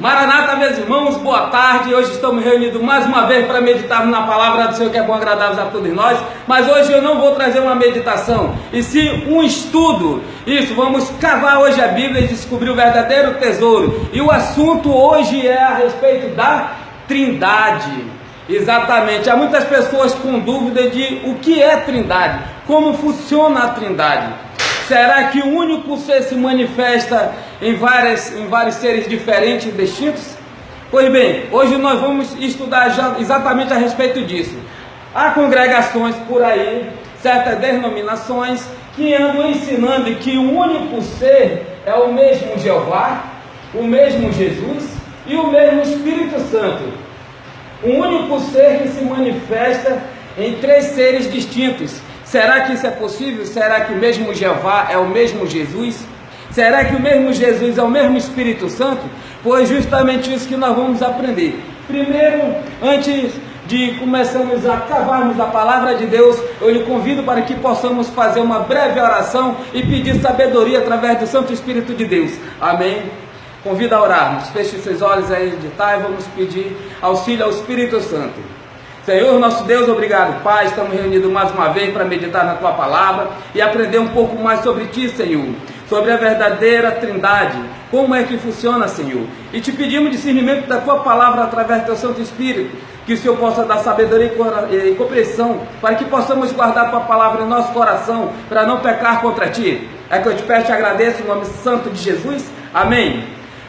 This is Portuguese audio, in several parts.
Maranata, meus irmãos, boa tarde. Hoje estamos reunidos mais uma vez para meditarmos na palavra do Senhor, que é bom, agradável a todos nós. Mas hoje eu não vou trazer uma meditação, e sim um estudo. Isso, vamos cavar hoje a Bíblia e descobrir o verdadeiro tesouro. E o assunto hoje é a respeito da Trindade. Exatamente, há muitas pessoas com dúvida de o que é Trindade, como funciona a Trindade. Será que um único ser se manifesta em vários seres diferentes e distintos? Pois bem, hoje nós vamos estudar exatamente a respeito disso. Há congregações por aí, certas denominações, que andam ensinando que o único ser é o mesmo Jeová, o mesmo Jesus e o mesmo Espírito Santo. Um único ser que se manifesta em três seres distintos. Será que isso é possível? Será que o mesmo Jeová é o mesmo Jesus? Será que o mesmo Jesus é o mesmo Espírito Santo? Pois justamente isso que nós vamos aprender. Primeiro, antes de começarmos a cavarmos a palavra de Deus, eu lhe convido para que possamos fazer uma breve oração e pedir sabedoria através do Santo Espírito de Deus. Amém? Convido a orarmos. Feche seus olhos aí de e vamos pedir auxílio ao Espírito Santo. Senhor, nosso Deus, obrigado, Pai. Estamos reunidos mais uma vez para meditar na Tua palavra e aprender um pouco mais sobre Ti, Senhor, sobre a verdadeira Trindade, como é que funciona, Senhor. E te pedimos discernimento da Tua palavra através do Teu Santo Espírito, que o Senhor possa dar sabedoria e compreensão, para que possamos guardar a Tua palavra em nosso coração, para não pecar contra Ti. É que eu te peço e te agradeço em nome santo de Jesus. Amém.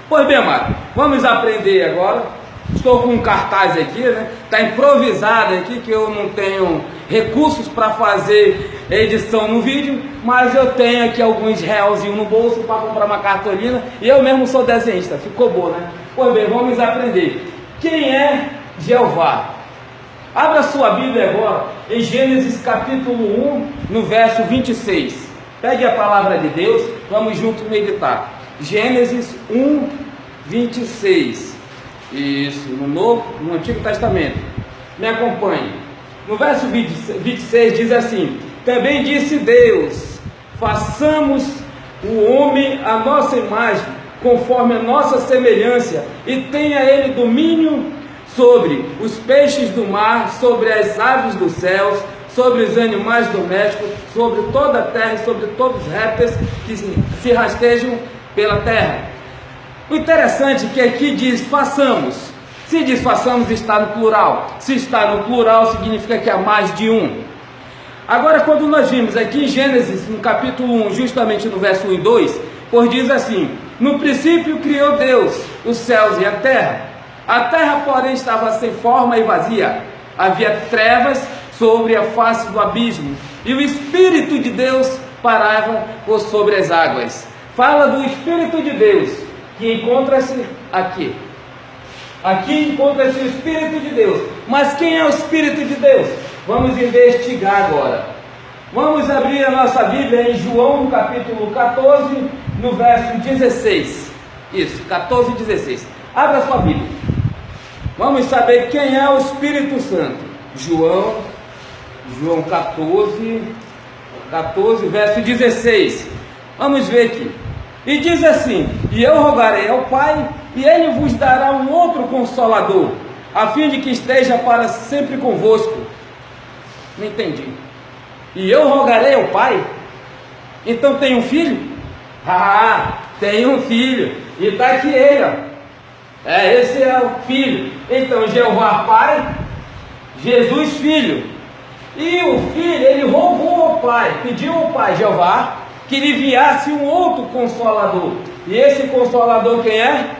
Pois bem, amado, vamos aprender agora. Estou com um cartaz aqui, né? Está improvisado aqui, que eu não tenho recursos para fazer edição no vídeo, mas eu tenho aqui alguns realzinhos no bolso para comprar uma cartolina, e eu mesmo sou desenhista, ficou bom, né? Pois bem, vamos aprender. Quem é Jeová? Abra sua Bíblia agora, em Gênesis capítulo 1, no verso 26. Pegue a palavra de Deus, vamos juntos meditar. Gênesis 1, 26. Isso, no Antigo Testamento. Me acompanhe. No verso 26 diz assim: também disse Deus: façamos o homem à nossa imagem, conforme a nossa semelhança, e tenha ele domínio sobre os peixes do mar, sobre as aves dos céus, sobre os animais domésticos, sobre toda a terra e sobre todos os répteis que se rastejam pela terra. O interessante é que aqui diz façamos. Se diz façamos, está no plural. Se está no plural, significa que há mais de um. Agora, quando nós vimos aqui em Gênesis, no capítulo 1, justamente no verso 1 e 2, pois diz assim: no princípio criou Deus os céus e a terra, porém, estava sem forma e vazia. Havia trevas sobre a face do abismo, e o Espírito de Deus parava por sobre as águas. Fala do Espírito de Deus, que encontra-se aqui. Aqui encontra-se o Espírito de Deus. Mas quem é o Espírito de Deus? Vamos investigar agora. Vamos abrir a nossa Bíblia em João, no capítulo 14, no verso 16. Isso, 14 e 16. Abra a sua Bíblia. Vamos saber quem é o Espírito Santo. João 14, verso 16. Vamos ver aqui. E diz assim: e eu rogarei ao Pai, e Ele vos dará um outro Consolador, a fim de que esteja para sempre convosco. Não entendi. E eu rogarei ao Pai? Então tem um filho? Ah, tem um filho. E está aqui ele, ó. Esse é o filho. Então Jeová Pai, Jesus Filho. E o filho, ele rogou ao Pai, pediu ao Pai, Jeová, que lhe enviasse um outro Consolador. E esse Consolador quem é?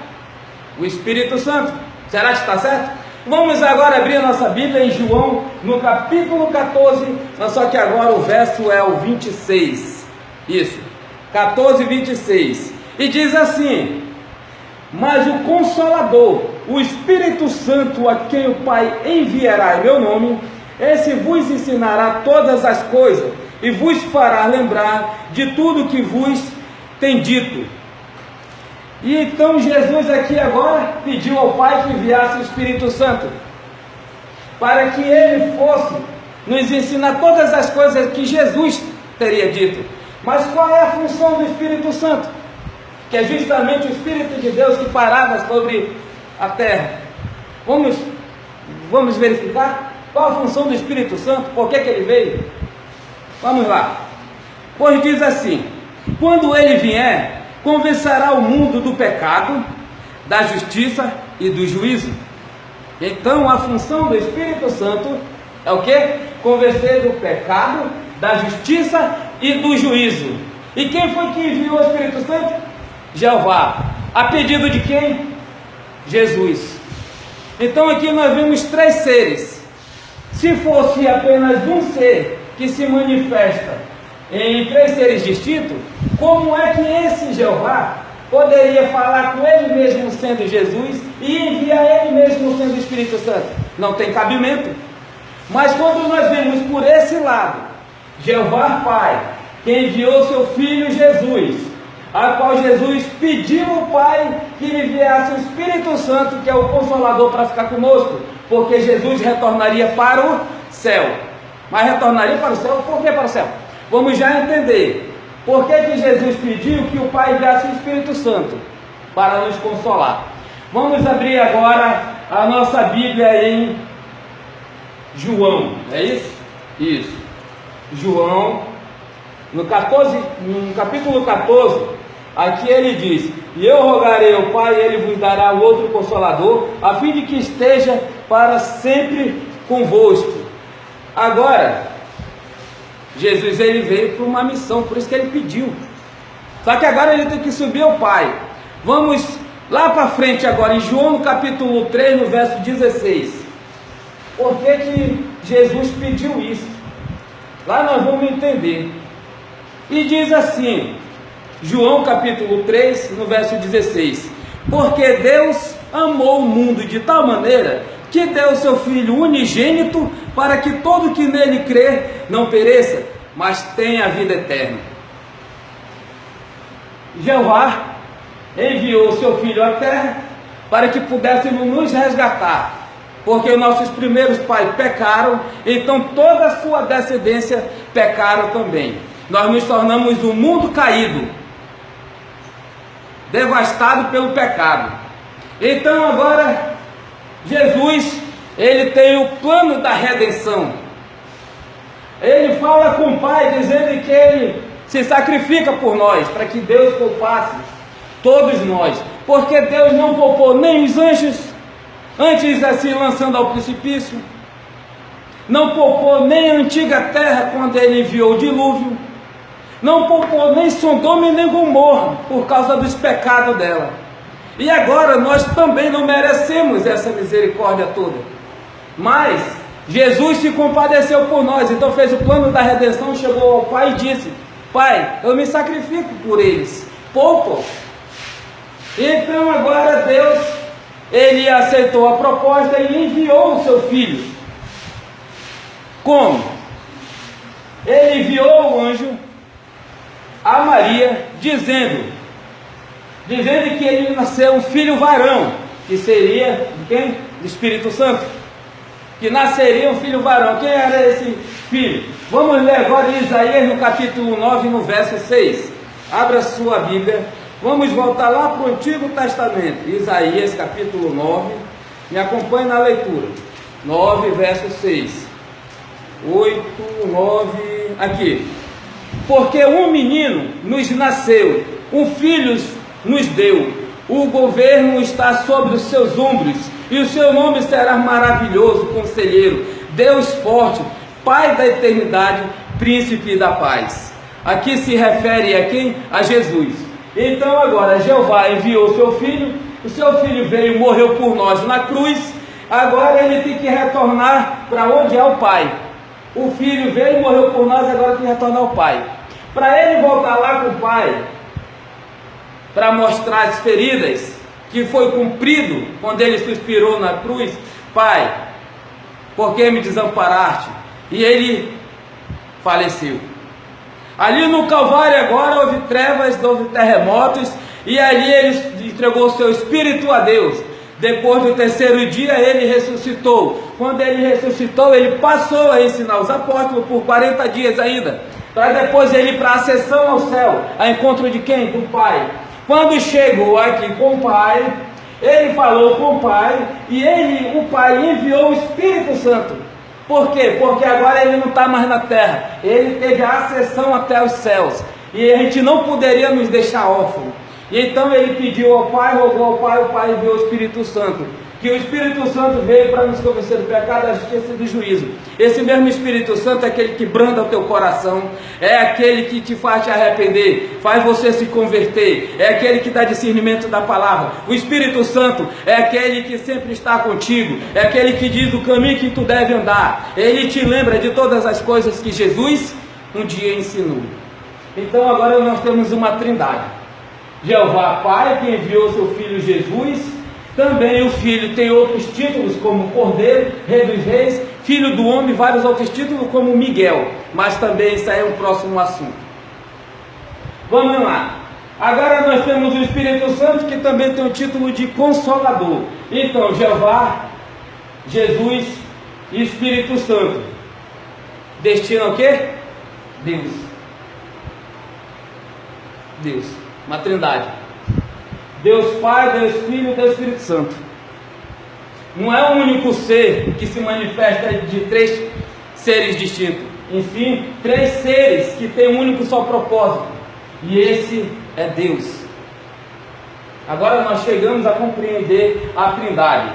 O Espírito Santo. Será que está certo? Vamos agora abrir a nossa Bíblia em João, no capítulo 14, só que agora o verso é o 26. Isso, 14, 26. E diz assim: mas o Consolador, o Espírito Santo, a quem o Pai enviará em meu nome, esse vos ensinará todas as coisas, e vos fará lembrar de tudo que vos tem dito. E então Jesus aqui agora pediu ao Pai que enviasse o Espírito Santo, para que Ele fosse nos ensinar todas as coisas que Jesus teria dito. Mas qual é a função do Espírito Santo? Que é justamente o Espírito de Deus que parava sobre a terra. Vamos verificar qual a função do Espírito Santo, por que ele veio? Vamos lá. Pois diz assim: quando ele vier, convencerá o mundo do pecado, da justiça e do juízo. Então a função do Espírito Santo é o que? Convencer do pecado, da justiça e do juízo. E quem foi que enviou o Espírito Santo? Jeová. A pedido de quem? Jesus. Então aqui nós vemos três seres. Se fosse apenas um ser que se manifesta em três seres distintos, como é que esse Jeová poderia falar com ele mesmo sendo Jesus e enviar ele mesmo sendo o Espírito Santo? Não tem cabimento. Mas quando nós vemos por esse lado, Jeová Pai, que enviou seu Filho Jesus, a qual Jesus pediu ao Pai que lhe enviasse o Espírito Santo, que é o Consolador, para ficar conosco, porque Jesus retornaria para o céu. Mas retornaria para o céu, por que para o céu? Vamos já entender. Por que Jesus pediu que o Pai enviasse o Espírito Santo? Para nos consolar. Vamos abrir agora a nossa Bíblia em João, é isso? Isso. João, no capítulo 14, aqui ele diz: e eu rogarei ao Pai, e ele vos dará outro Consolador, a fim de que esteja para sempre convosco. Agora, Jesus ele veio para uma missão, por isso que ele pediu. Só que agora ele tem que subir ao Pai. Vamos lá para frente agora, em João no capítulo 3, no verso 16. Por que Jesus pediu isso? Lá nós vamos entender. E diz assim, João capítulo 3, no verso 16: porque Deus amou o mundo de tal maneira que deu o seu Filho unigênito, para que todo que nele crer não pereça, mas tenha a vida eterna. Jeová enviou o seu Filho à terra para que pudéssemos nos resgatar, porque nossos primeiros pais pecaram, então toda a sua descendência pecaram também. Nós nos tornamos um mundo caído, devastado pelo pecado. Então agora Jesus, ele tem o plano da redenção. Ele fala com o Pai, dizendo que ele se sacrifica por nós, para que Deus poupasse todos nós, porque Deus não poupou nem os anjos, antes assim lançando ao precipício, não poupou nem a antiga terra quando ele enviou o dilúvio, não poupou nem Sodoma e nem Gomorra por causa dos pecados dela. E agora nós também não merecemos essa misericórdia toda, mas Jesus se compadeceu por nós, então fez o plano da redenção, chegou ao Pai e disse: Pai, eu me sacrifico por eles, poupa. Então agora Deus, ele aceitou a proposta e enviou o seu Filho. Como? Ele enviou o anjo a Maria, dizendo que ele nasceu um filho varão, que seria de quem? Do Espírito Santo, que nasceria um filho varão. Quem era esse filho? Vamos ler agora em Isaías no capítulo 9, no verso 6. Abra sua Bíblia, vamos voltar lá para o Antigo Testamento, Isaías capítulo 9, me acompanhe na leitura, 9 verso 6, 8, 9, aqui. Porque um menino nos nasceu, um filho nos deu, o governo está sobre os seus ombros, e o seu nome será maravilhoso, conselheiro, Deus forte, Pai da eternidade, príncipe da paz. Aqui se refere a quem? A Jesus. Então agora Jeová enviou o seu filho veio e morreu por nós na cruz, agora ele tem que retornar para onde é o Pai. O filho veio e morreu por nós, agora tem que retornar ao Pai. Para ele voltar lá com o Pai, para mostrar as feridas que foi cumprido quando ele suspirou na cruz: Pai, por que me desamparaste? E ele faleceu. Ali no Calvário agora houve trevas, houve terremotos, e ali ele entregou o seu espírito a Deus. Depois do terceiro dia ele ressuscitou. Quando ele ressuscitou, ele passou a ensinar os apóstolos por 40 dias ainda, para depois ele ir para a ascensão ao céu, a encontro de quem? Do Pai. Quando chegou aqui com o Pai, ele falou com o Pai e o Pai enviou o Espírito Santo. Por quê? Porque agora ele não está mais na terra, ele teve a ascensão até os céus e a gente não poderia nos deixar órfãos. E então ele pediu ao Pai, rogou ao Pai, o Pai enviou o Espírito Santo. Que o Espírito Santo veio para nos convencer do pecado, da justiça e do juízo. Esse mesmo Espírito Santo é aquele que branda o teu coração, é aquele que te faz te arrepender, faz você se converter, é aquele que dá discernimento da palavra. O Espírito Santo é aquele que sempre está contigo, é aquele que diz o caminho que tu deve andar. Ele te lembra de todas as coisas que Jesus um dia ensinou. Então agora nós temos uma trindade. Jeová Pai, que enviou seu Filho Jesus. Também o Filho tem outros títulos, como Cordeiro, Rei dos Reis, Filho do Homem, vários outros títulos, como Miguel. Mas também isso aí é um próximo assunto. Vamos lá. Agora nós temos o Espírito Santo, que também tem o título de Consolador. Então, Jeová, Jesus e Espírito Santo. Destino o quê? Deus. Deus. Uma trindade. Deus Pai, Deus Filho e Deus Espírito Santo. Não é um único ser que se manifesta de três seres distintos. Enfim, três seres que têm um único só propósito. E esse é Deus. Agora nós chegamos a compreender a trindade.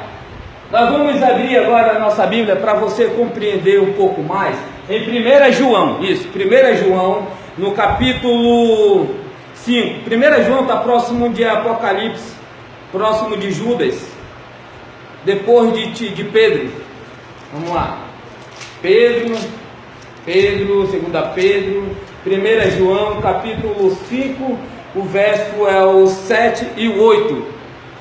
Nós vamos abrir agora a nossa Bíblia para você compreender um pouco mais. Em 1 João, 1 João, no capítulo 5. 1 João está próximo de Apocalipse, próximo de Judas, depois de Pedro. Vamos lá. Pedro, 2 Pedro, 1 João, capítulo 5, o verso é o 7 e o 8.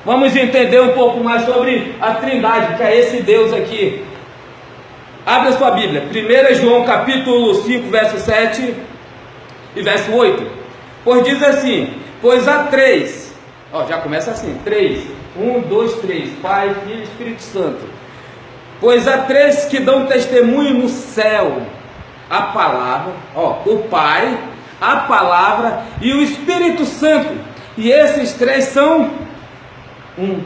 Vamos entender um pouco mais sobre a trindade, que é esse Deus aqui. Abre a sua Bíblia, 1 João, capítulo 5, verso 7 e verso 8. Pois diz assim, pois há três, já começa assim, 3, 1, 2, 3, Pai, Filho e Espírito Santo. Pois há três que dão testemunho no céu, a palavra, o Pai, a palavra e o Espírito Santo, e esses três são um.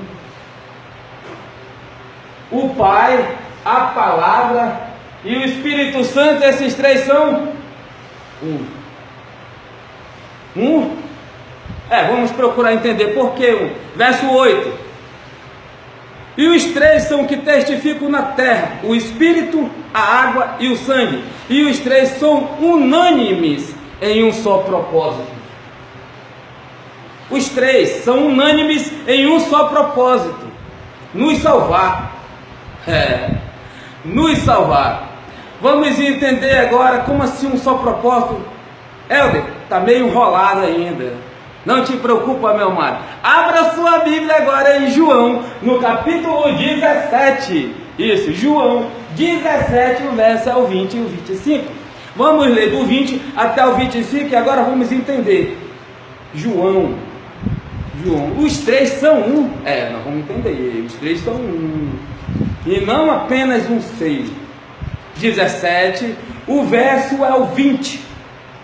O Pai, a palavra e o Espírito Santo, esses três são um. Vamos procurar entender por que um. Verso 8. E os três são que testificam na terra, o Espírito, a água e o sangue. E os três são unânimes em um só propósito. Os três são unânimes em um só propósito: nos salvar. Nos salvar. Vamos entender agora como assim um só propósito. Helder, está meio enrolado ainda. Não te preocupa, meu amado. Abra sua Bíblia agora em João, no capítulo 17. Isso, João 17, o verso é o 20 e o 25. Vamos ler do 20 até o 25 e agora vamos entender. João, os três são um. Nós vamos entender. Os três são um. E não apenas um ser. 17, o verso é o 20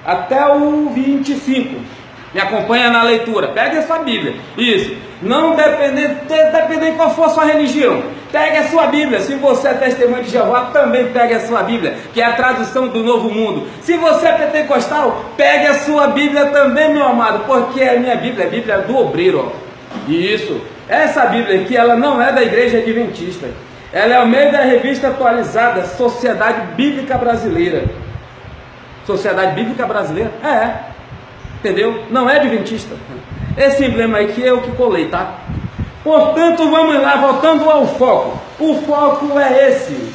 até o 25. Me acompanha na leitura. Pegue a sua Bíblia. Isso. Não dependendo qual for a sua religião. Pegue a sua Bíblia. Se você é testemunho de Jeová, também pegue a sua Bíblia, que é a tradução do Novo Mundo. Se você é pentecostal, pegue a sua Bíblia também, meu amado, porque a minha Bíblia é a Bíblia do obreiro. Isso. Essa Bíblia aqui, ela não é da Igreja Adventista. Ela é o meio da revista atualizada Sociedade Bíblica Brasileira. Sociedade Bíblica Brasileira? Entendeu? Não é adventista. Esse emblema aqui é o que colei, tá? Portanto, vamos lá, voltando ao foco. O foco é esse.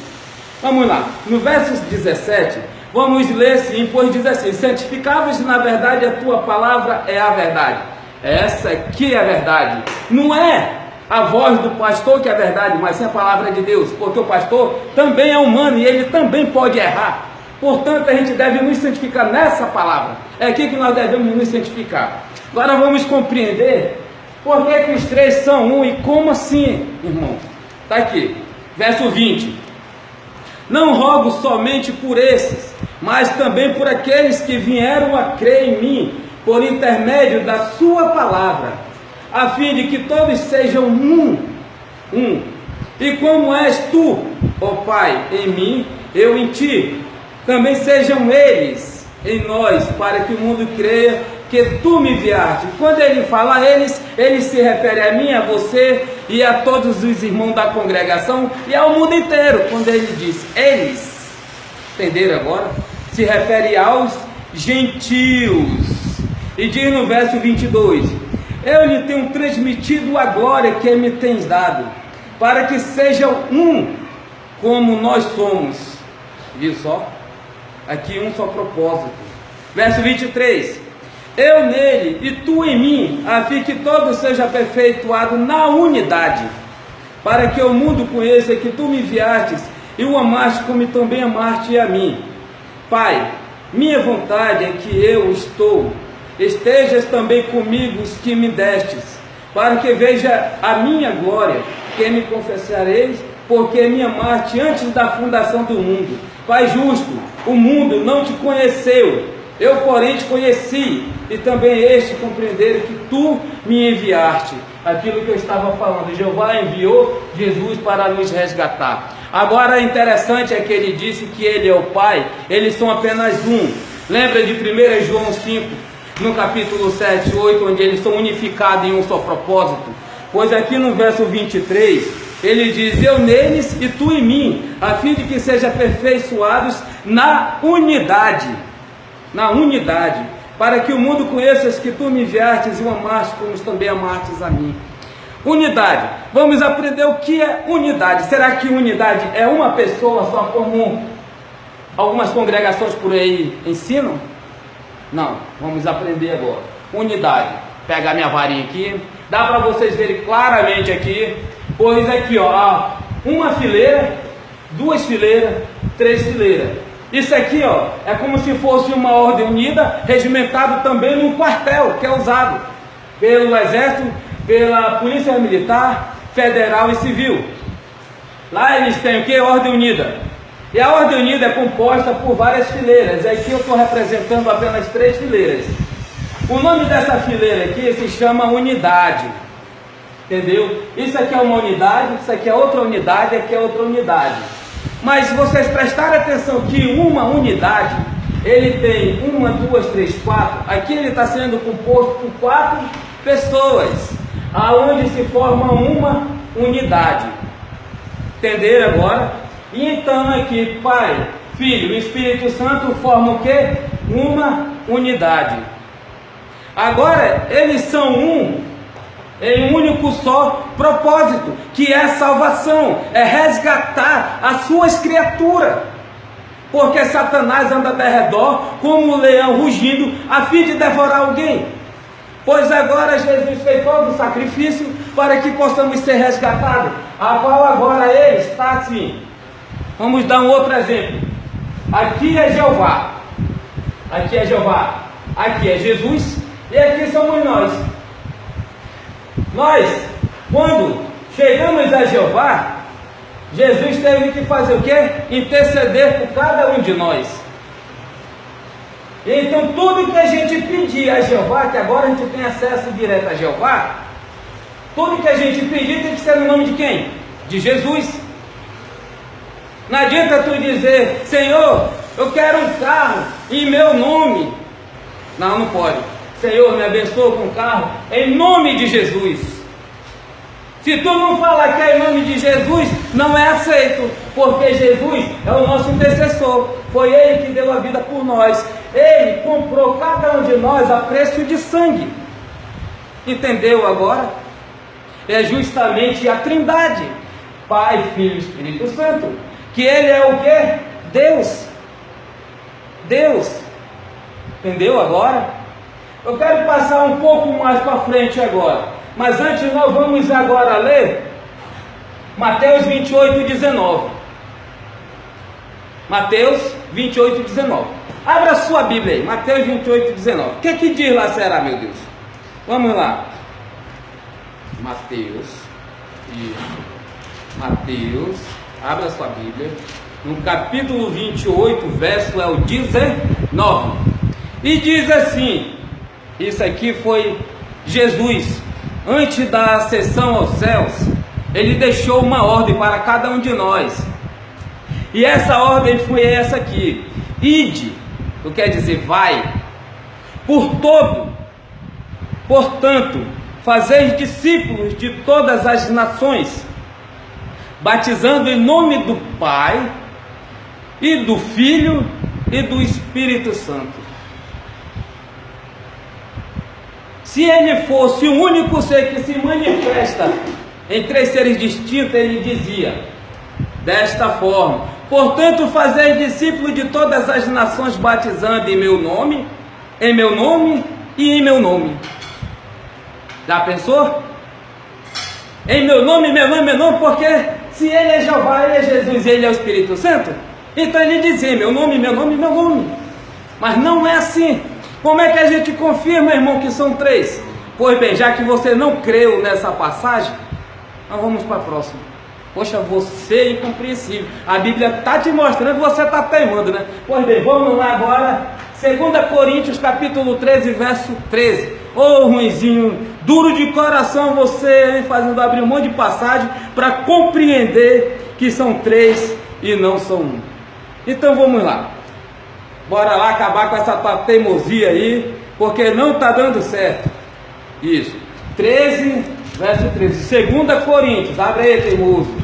Vamos lá. No verso 17, vamos ler assim, pois diz assim: santificai-vos na verdade, a tua palavra é a verdade. Essa aqui é a verdade. Não é a voz do pastor que é a verdade, mas sim a palavra de Deus. Porque o pastor também é humano e ele também pode errar. Portanto, a gente deve nos santificar nessa palavra. É aqui que nós devemos nos santificar. Agora vamos compreender por que os três são um e como assim, irmão. Está aqui, verso 20. Não rogo somente por esses, mas também por aqueles que vieram a crer em mim, por intermédio da sua palavra, a fim de que todos sejam um. E como és tu, ó Pai, em mim, eu em ti, também sejam eles em nós, para que o mundo creia que tu me enviaste. Quando ele fala eles, ele se refere a mim, a você e a todos os irmãos da congregação e ao mundo inteiro. Quando ele diz eles, entenderam agora? Se refere aos gentios. E diz no verso 22: eu lhe tenho transmitido a glória que me tens dado, para que sejam um como nós somos. Viu só? Aqui um só propósito. Verso 23: eu nele e tu em mim, a fim que todo seja aperfeiçoado na unidade, para que o mundo conheça que tu me enviastes e o amaste como também amaste a mim. Pai, minha vontade é que eu estejas também comigo os que me destes, para que veja a minha glória, que me confessareis, porque me amaste antes da fundação do mundo. Pai justo, o mundo não te conheceu, eu porém te conheci, e também este compreenderam que tu me enviaste. Aquilo que eu estava falando, Jeová enviou Jesus para nos resgatar. Agora, interessante é que ele disse que ele é o Pai, eles são apenas um. Lembra de 1 João 5, no capítulo 7 e 8, onde eles são unificados em um só propósito? Pois aqui no verso 23, ele diz: eu neles e tu em mim, a fim de que sejam aperfeiçoados na unidade, para que o mundo conheça que tu me enviastes e o amaste como também amastes a mim. Unidade. Vamos aprender o que é unidade. Será que unidade é uma pessoa só, como algumas congregações por aí ensinam? Não, vamos aprender agora. Unidade. Pegar minha varinha aqui, dá para vocês verem claramente aqui. Pois aqui, ó, uma fileira, duas fileiras, três fileiras. Isso aqui, ó, é como se fosse uma ordem unida, regimentado também num quartel, que é usado pelo Exército, pela Polícia Militar, Federal e Civil. Lá eles têm o que? Ordem unida. E a ordem unida é composta por várias fileiras. Aqui eu estou representando apenas três fileiras. O nome dessa fileira aqui se chama unidade. Entendeu? Isso aqui é uma unidade, isso aqui é outra unidade, aqui é outra unidade. Mas se vocês prestarem atenção que uma unidade, ele tem 1, 2, 3, 4. Aqui ele está sendo composto por 4 pessoas, aonde se forma uma unidade. Entenderam agora? E então aqui Pai, Filho e Espírito Santo formam o que? Uma unidade. Agora eles são um em um único só propósito, que é a salvação, é resgatar as suas criaturas, porque Satanás anda ao redor como um leão rugindo a fim de devorar alguém. Pois agora Jesus fez todo o sacrifício para que possamos ser resgatados, a qual agora ele está assim. Vamos dar um outro exemplo. Aqui é Jeová, aqui é Jeová, aqui é Jesus e aqui somos nós. Nós, quando chegamos a Jeová, Jesus teve que fazer o quê? Interceder por cada um de nós. Então tudo que a gente pedir a Jeová, que agora a gente tem acesso direto a Jeová, tudo que a gente pedir tem que ser no nome de quem? De Jesus. Não adianta tu dizer: Senhor, eu quero um carro em meu nome. Não, não pode. Senhor, me abençoa com um carro em nome de Jesus. Se tu não falar que é em nome de Jesus, não é aceito, porque Jesus é o nosso intercessor. Foi Ele que deu a vida por nós. Ele comprou cada um de nós a preço de sangue. Entendeu agora? É justamente a Trindade, Pai, Filho e Espírito Santo, que Ele é o quê? Deus. Deus. Entendeu agora? Eu quero passar um pouco mais para frente agora, mas antes nós vamos agora ler Mateus 28, 19. Mateus 28, 19. Abra sua Bíblia aí, Mateus 28, 19. O que diz lá, será, meu Deus? Vamos lá. Mateus, abra sua Bíblia, no capítulo 28, verso é o 19. E diz assim, isso aqui foi Jesus antes da ascensão aos céus, ele deixou uma ordem para cada um de nós. E essa ordem foi essa aqui: ide, que quer dizer vai, por todo. Portanto, fazei discípulos de todas as nações, batizando em nome do Pai, e do Filho, e do Espírito Santo. Se ele fosse o único ser que se manifesta em três seres distintos, ele dizia desta forma: portanto, fazei discípulos de todas as nações, batizando em meu nome e em meu nome. Já pensou? Em meu nome, porque se ele é Jeová, ele é Jesus, ele é o Espírito Santo, então ele dizia meu nome. Mas não é assim. Como é que a gente confirma, irmão, que são três? Pois bem, já que você não creu nessa passagem, nós vamos para a próxima. Poxa, você é incompreensível. A Bíblia está te mostrando, você está teimando, né? Pois bem, vamos lá agora. 2 Coríntios capítulo 13, verso 13. Ô ruinzinho, duro de coração você, hein, fazendo abrir um monte de passagem para compreender que são três e não são um. Então vamos lá. Bora lá acabar com essa tua teimosia aí, porque não está dando certo. Isso. 13, verso 13. 2 Coríntios, abre aí, teimoso.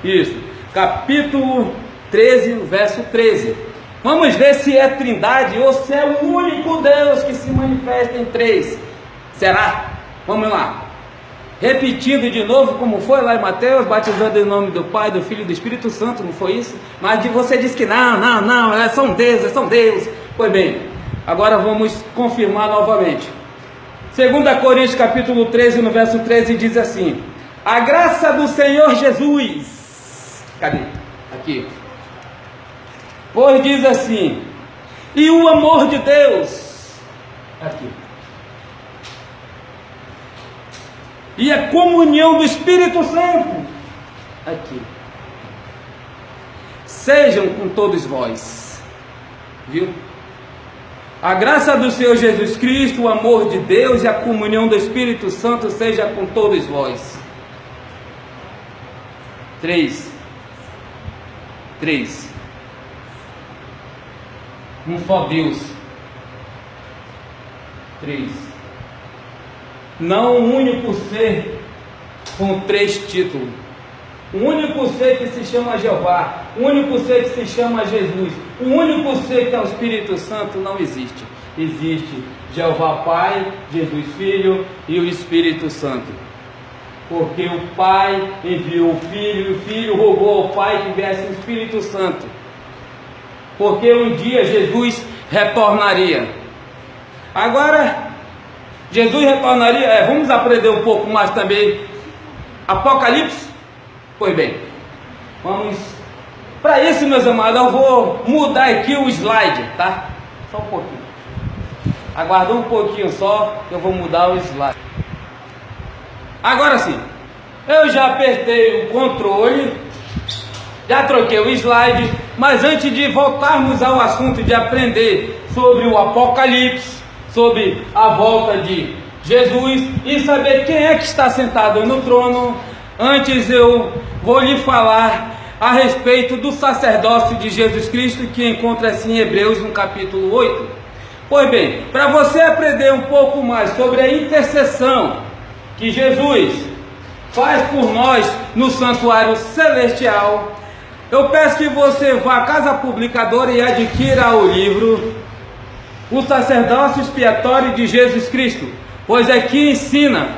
Isso. Capítulo 13, verso 13. Vamos ver se é trindade ou se é o único Deus que se manifesta em três. Será? Vamos lá. Repetindo de novo, como foi lá em Mateus, batizando em nome do Pai, do Filho e do Espírito Santo, não foi isso? Mas você disse que não, são Deus. Pois bem, agora vamos confirmar novamente. 2 Coríntios capítulo 13, no verso 13, diz assim: a graça do Senhor Jesus, cadê? Aqui. Pois diz assim: e o amor de Deus, aqui. E a comunhão do Espírito Santo, aqui, sejam com todos vós. Viu? A graça do Senhor Jesus Cristo, o amor de Deus e a comunhão do Espírito Santo seja com todos vós. 3. Um só Deus. 3. Não um único ser com 3 títulos. Um único ser que se chama Jeová, um único ser que se chama Jesus, um único ser que é o Espírito Santo, não existe. Existe Jeová Pai, Jesus Filho e o Espírito Santo. Porque o Pai enviou o Filho, e o Filho rogou ao Pai que viesse o Espírito Santo. Porque um dia Jesus retornaria. Agora, Jesus retornaria, vamos aprender um pouco mais também. Apocalipse? Pois bem, vamos. Para isso, meus amados, eu vou mudar aqui o slide, tá? Só um pouquinho. Aguarda um pouquinho só, que eu vou mudar o slide. Agora sim, eu já apertei o controle, já troquei o slide, mas antes de voltarmos ao assunto de aprender sobre o Apocalipse, sobre a volta de Jesus e saber quem é que está sentado no trono, antes eu vou lhe falar a respeito do sacerdócio de Jesus Cristo, que encontra-se em Hebreus no capítulo 8. Pois bem, para você aprender um pouco mais sobre a intercessão que Jesus faz por nós no santuário celestial, eu peço que você vá à casa publicadora e adquira o livro O Sacerdócio Expiatório de Jesus Cristo, pois aqui ensina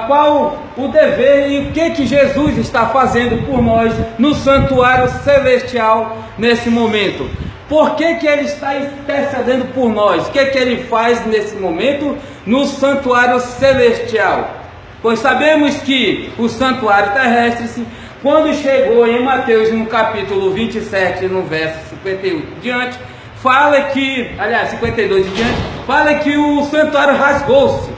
qual o dever e o que Jesus está fazendo por nós no santuário celestial nesse momento. Por que ele está intercedendo por nós? O que ele faz nesse momento no santuário celestial? Pois sabemos que o santuário terrestre, quando chegou em Mateus no capítulo 27, no verso 51 diante, fala que, aliás, 52 em diante, fala que o santuário rasgou-se,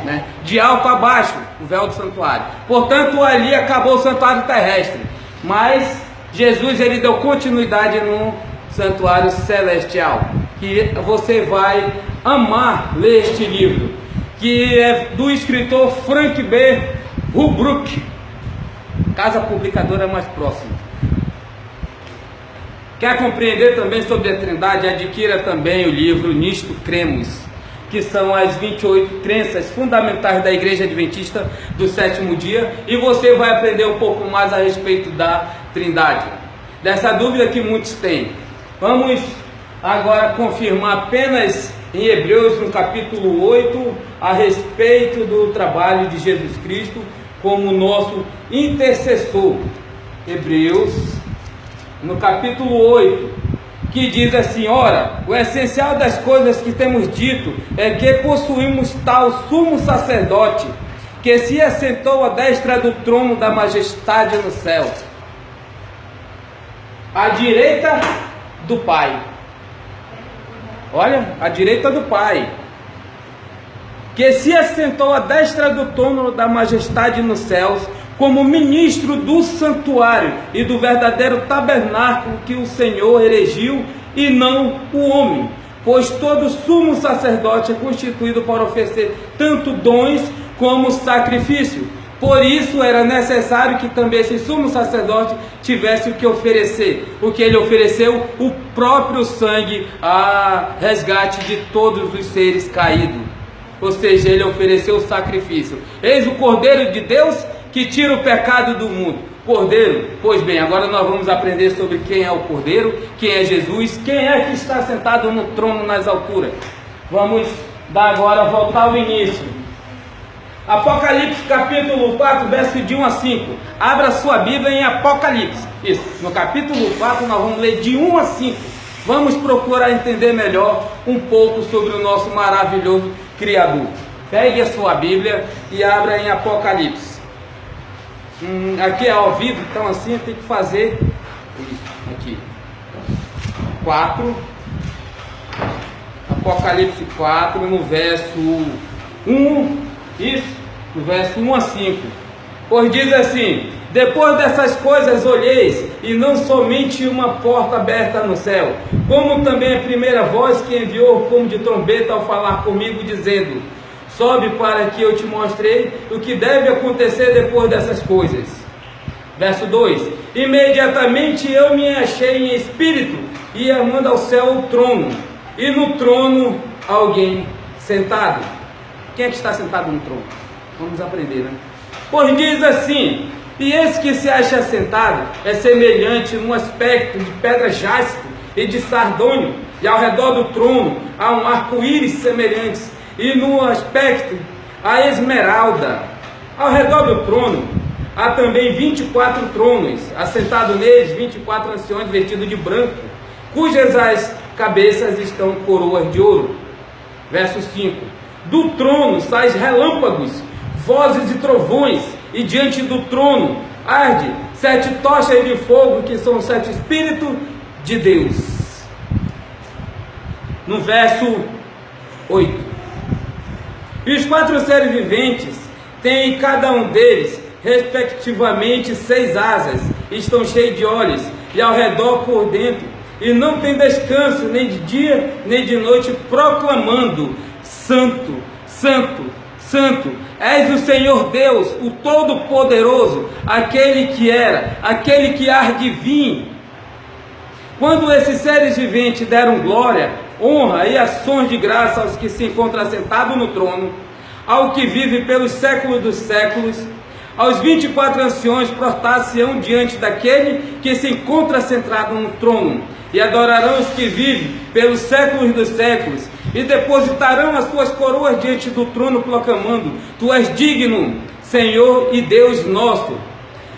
né, de alto a baixo, o véu do santuário. Portanto, ali acabou o santuário terrestre. Mas Jesus, ele deu continuidade no santuário celestial, que você vai amar ler este livro. que é do escritor Frank B. Holbrook, casa publicadora mais próxima. Quer compreender também sobre a Trindade? Adquira também o livro Nisto Cremos, que são as 28 crenças fundamentais da Igreja Adventista do Sétimo Dia, e você vai aprender um pouco mais a respeito da Trindade, dessa dúvida que muitos têm. Vamos agora confirmar apenas em Hebreus, no capítulo 8, a respeito do trabalho de Jesus Cristo como nosso intercessor. Hebreus, no capítulo 8, que diz assim: ora, o essencial das coisas que temos dito é que possuímos tal sumo sacerdote, que se assentou à destra do trono da majestade no céu, à direita do Pai. Olha, à direita do Pai, que se assentou à destra do trono da majestade nos céus, como ministro do santuário e do verdadeiro tabernáculo que o Senhor erigiu, e não o homem. Pois todo sumo sacerdote é constituído para oferecer tanto dons como sacrifício. Por isso era necessário que também esse sumo sacerdote tivesse o que oferecer. O que ele ofereceu? O próprio sangue a resgate de todos os seres caídos. Ou seja, ele ofereceu o sacrifício. Eis o Cordeiro de Deus que tira o pecado do mundo. Cordeiro, pois bem, agora nós vamos aprender sobre quem é o Cordeiro, quem é Jesus, quem é que está sentado no trono nas alturas. Vamos agora voltar ao início. Apocalipse capítulo 4, verso de 1 a 5. Abra sua Bíblia em Apocalipse. Isso, no capítulo 4 nós vamos ler de 1 a 5. Vamos procurar entender melhor um pouco sobre o nosso maravilhoso Criador. Pegue a sua Bíblia e abra em Apocalipse. Aqui é ao vivo, então assim tem que fazer isso aqui. 4, Apocalipse 4, no verso 1, isso, no verso 1 a 5. Pois diz assim: depois dessas coisas olheis, e não somente uma porta aberta no céu, como também a primeira voz que enviou como de trombeta ao falar comigo, dizendo: sobe para que eu te mostrei o que deve acontecer depois dessas coisas. Verso 2: imediatamente eu me achei em espírito, e amando ao céu o trono, e no trono alguém sentado. Quem é que está sentado no trono? Vamos aprender, né? Pois diz assim: e esse que se acha sentado é semelhante no aspecto de pedra jaspe e de sardônio, e ao redor do trono há um arco-íris semelhantes, e no aspecto a esmeralda. Ao redor do trono há também 24 tronos, assentados neles 24 anciões vestidos de branco, cujas as cabeças estão coroas de ouro. Verso 5: do trono saem relâmpagos, vozes e trovões, e diante do trono arde 7 tochas de fogo, que são 7 Espíritos de Deus. No verso 8: e os 4 seres viventes têm cada um deles, respectivamente, 6 asas, e estão cheios de olhos, e ao redor por dentro, e não tem descanso, nem de dia, nem de noite, proclamando: Santo, Santo, Santo, és o Senhor Deus, o Todo-Poderoso, aquele que era, aquele que há de vir. Quando esses seres viventes deram glória, honra e ações de graça aos que se encontram sentados no trono, ao que vive pelos séculos dos séculos, aos 24 anciões prostrar-se-ão diante daquele que se encontra sentado no trono, e adorarão os que vivem pelos séculos dos séculos, e depositarão as suas coroas diante do trono, proclamando: tu és digno, Senhor e Deus nosso,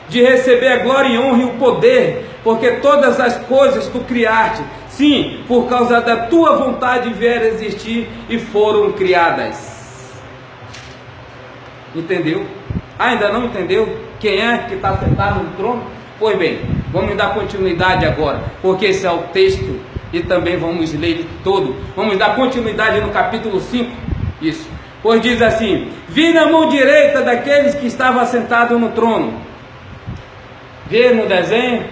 de receber a glória e honra e o poder, porque todas as coisas tu criaste, sim, por causa da tua vontade vieram existir e foram criadas. Entendeu? Ainda não entendeu quem é que está sentado no trono? Pois bem, vamos dar continuidade agora, porque esse é o texto e também vamos ler ele todo. Vamos dar continuidade no capítulo 5. Isso. Pois diz assim: vi na mão direita daqueles que estavam assentados no trono. Vê no desenho?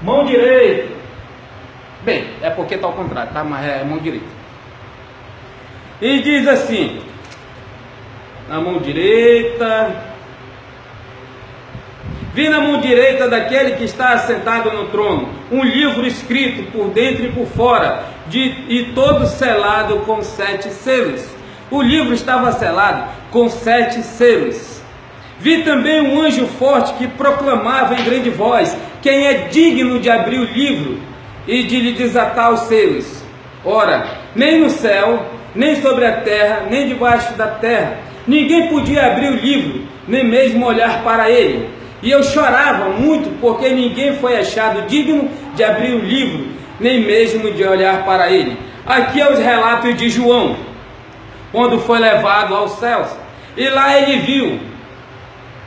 Mão direita. Bem, é porque está ao contrário, tá? Mas é mão direita. e diz assim, na mão direita, vi na mão direita daquele que está assentado no trono, um livro escrito por dentro e por fora, e todo selado com 7 selos. O livro estava selado com 7 selos. Vi também um anjo forte que proclamava em grande voz, quem é digno de abrir o livro e de lhe desatar os selos? Ora, nem no céu, nem sobre a terra, nem debaixo da terra, ninguém podia abrir o livro, nem mesmo olhar para ele. E eu chorava muito, porque ninguém foi achado digno de abrir o livro, nem mesmo de olhar para ele. Aqui é os relatos de João, quando foi levado aos céus. E lá ele viu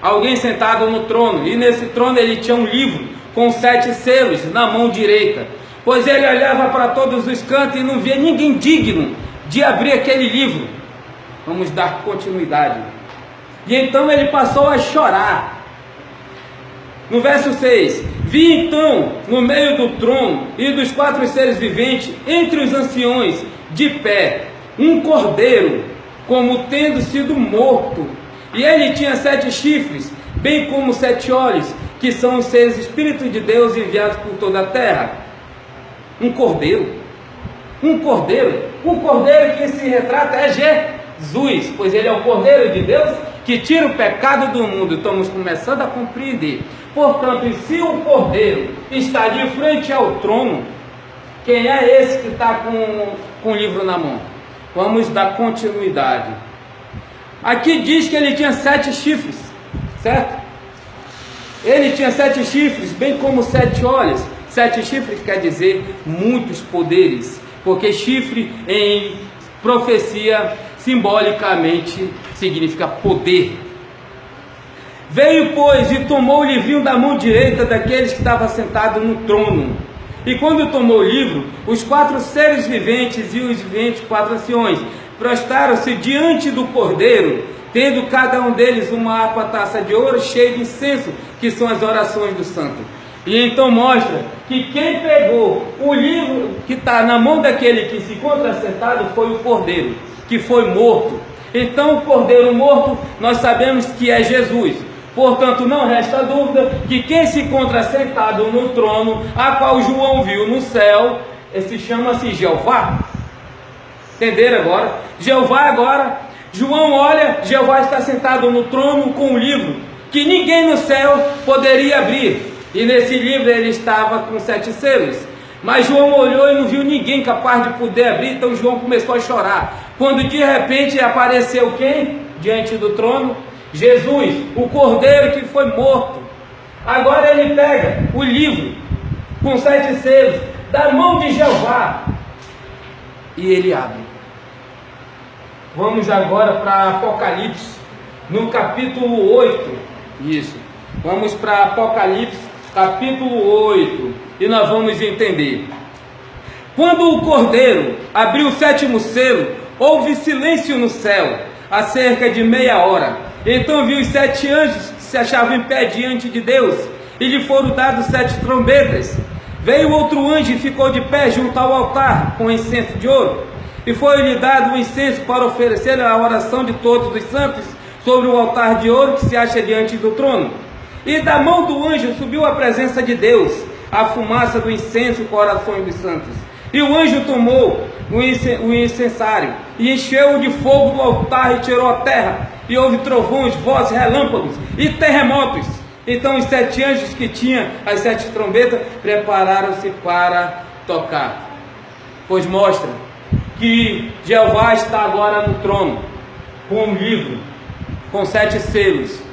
alguém sentado no trono, e nesse trono ele tinha um livro com 7 selos na mão direita. Pois ele olhava para todos os cantos e não via ninguém digno de abrir aquele livro. Vamos dar continuidade. E então ele passou a chorar. No verso 6, vi então no meio do trono e dos 4 seres viventes, entre os anciões, de pé, um cordeiro, como tendo sido morto. E ele tinha 7 chifres, bem como 7 olhos, que são os 6 Espíritos de Deus enviados por toda a terra. Um cordeiro que se retrata é Jesus, pois ele é o Cordeiro de Deus que tira o pecado do mundo. Estamos começando a compreender. Portanto, se o Cordeiro está de frente ao trono, quem é esse que está com o livro na mão? Vamos dar continuidade. Aqui diz que ele tinha 7 chifres, certo? Ele tinha 7 chifres, bem como 7 olhos. 7 chifres quer dizer muitos poderes, porque chifre em profecia simbolicamente significa poder. Veio, pois, e tomou o livrinho da mão direita daqueles que estavam sentados no trono. E quando tomou o livro, os 4 seres viventes e os 24 anciões prostraram-se diante do Cordeiro, tendo cada um deles uma harpa taça de ouro cheia de incenso, que são as orações do santo. E então mostra que quem pegou o livro que está na mão daquele que se encontra sentado foi o Cordeiro, que foi morto. Então o Cordeiro morto, nós sabemos que é Jesus. Portanto, não resta dúvida que quem se encontra sentado no trono, a qual João viu no céu, esse chama-se Jeová. Entenderam agora? Jeová agora, João olha, Jeová está sentado no trono com um livro que ninguém no céu poderia abrir. E nesse livro ele estava com 7 selos. Mas João olhou e não viu ninguém capaz de poder abrir, então João começou a chorar. Quando de repente apareceu quem? Diante do trono? Jesus, o Cordeiro que foi morto. Agora ele pega o livro com 7 selos da mão de Jeová e ele abre. Vamos agora para Apocalipse, no capítulo 8. Isso. Vamos para Apocalipse, capítulo 8, e nós vamos entender. Quando o Cordeiro abriu o 7º selo, houve silêncio no céu, há cerca de meia hora. Então viu os 7 anjos que se achavam em pé diante de Deus, e lhe foram dados 7 trombetas. Veio outro anjo e ficou de pé junto ao altar, com incenso de ouro, e foi-lhe dado o incenso para oferecer a oração de todos os santos sobre o altar de ouro que se acha diante do trono. E da mão do anjo subiu a presença de Deus, a fumaça do incenso com orações dos santos. E o anjo tomou o incensário e encheu-o de fogo do altar e tirou a terra. E houve trovões, vozes, relâmpagos e terremotos. Então os 7 anjos que tinham as 7 trombetas prepararam-se para tocar. Pois mostra que Jeová está agora no trono, com um livro, com 7 selos.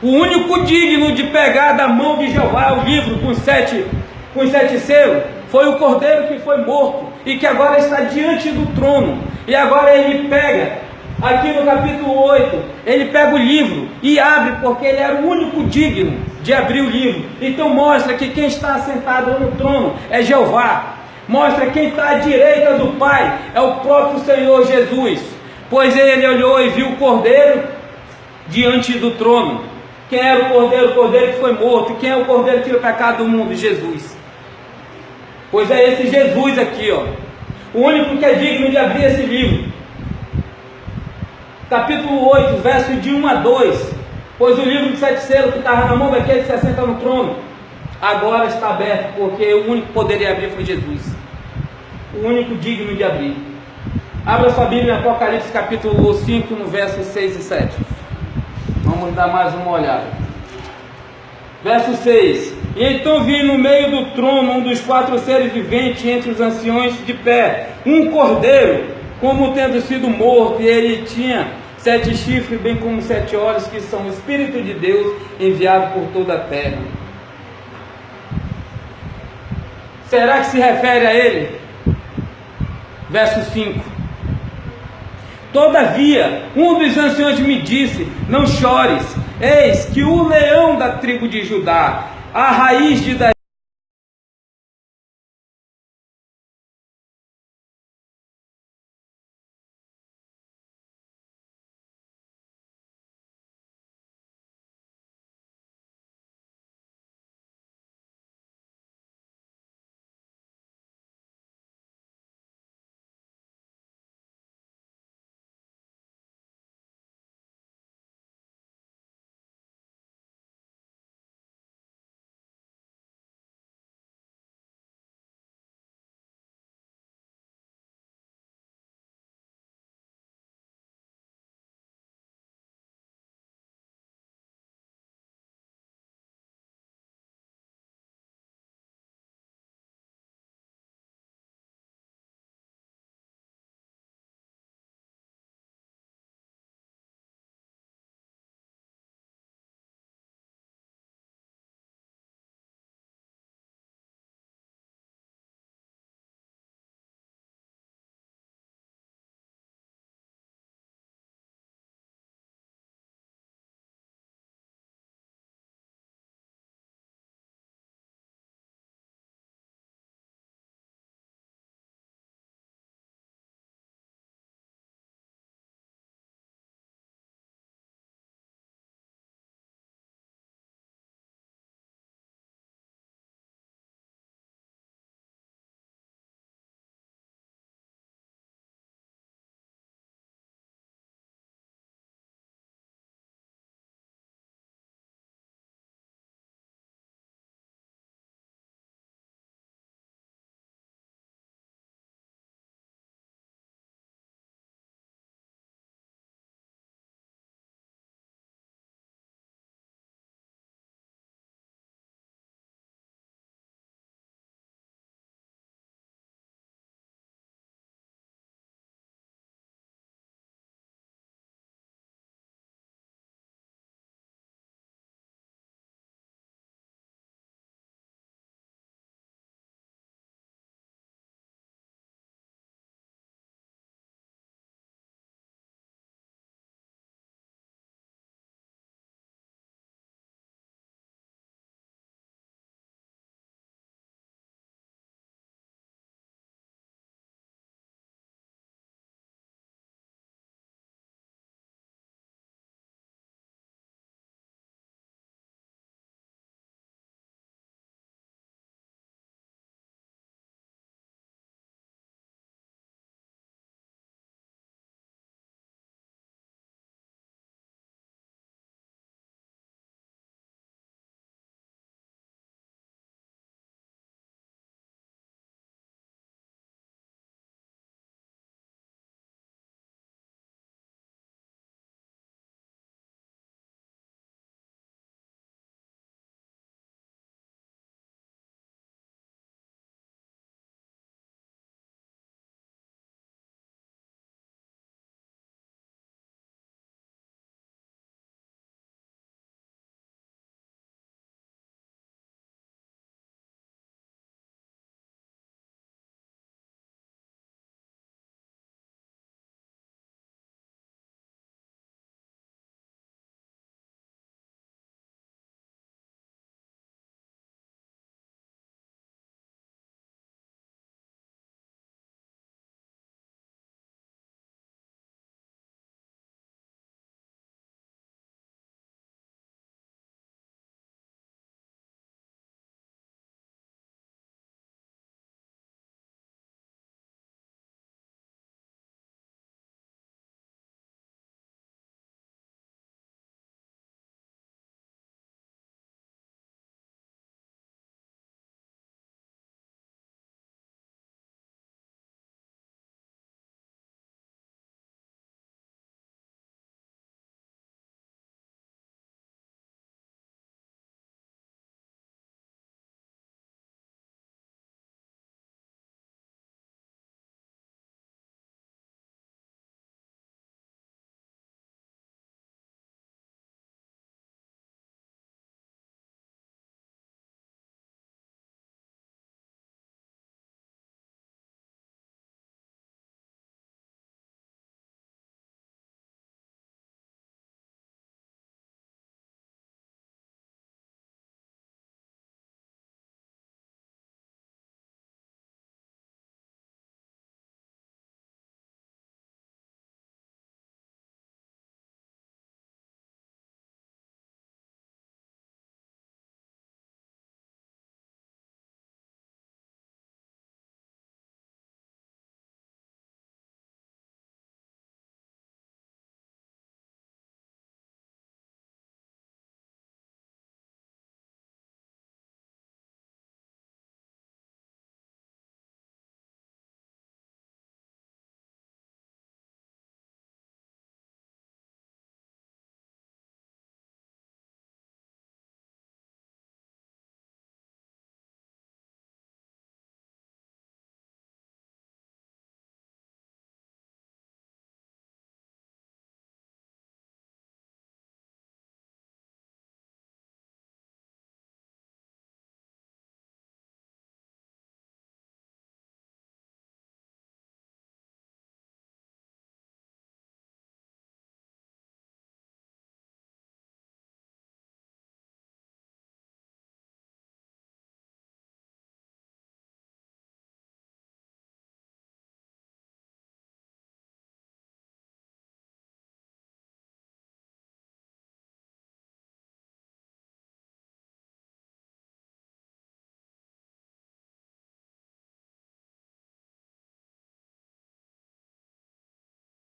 O único digno de pegar da mão de Jeová o livro com 7 selos foi o Cordeiro que foi morto e que agora está diante do trono. E agora ele pega, aqui no capítulo 8, ele pega o livro e abre, porque ele era o único digno de abrir o livro. Então mostra que quem está sentado no trono é Jeová. Mostra quem está à direita do Pai é o próprio Senhor Jesus. Pois ele olhou e viu o Cordeiro diante do trono. Quem era o Cordeiro? O Cordeiro que foi morto. Quem é o Cordeiro que tira o pecado do mundo? Jesus. Pois é esse Jesus aqui, ó, o único que é digno de abrir esse livro. capítulo 8, verso de 1 a 2. Pois o livro de 7 selos que estava na mão daquele que se assenta no trono, agora está aberto, porque o único que poderia abrir foi Jesus, o único digno de abrir. Abra sua Bíblia em Apocalipse capítulo 5, no verso 6 e 7. Vamos dar mais uma olhada. Verso 6. E então vi no meio do trono um dos 4 seres viventes entre os anciões de pé, um cordeiro, como tendo sido morto, e ele tinha 7 chifres, bem como 7 olhos, que são o Espírito de Deus enviado por toda a terra. Será que se refere a ele? Verso 5. Todavia, um dos anciões me disse: não chores, eis que o leão da tribo de Judá, a raiz de Davi,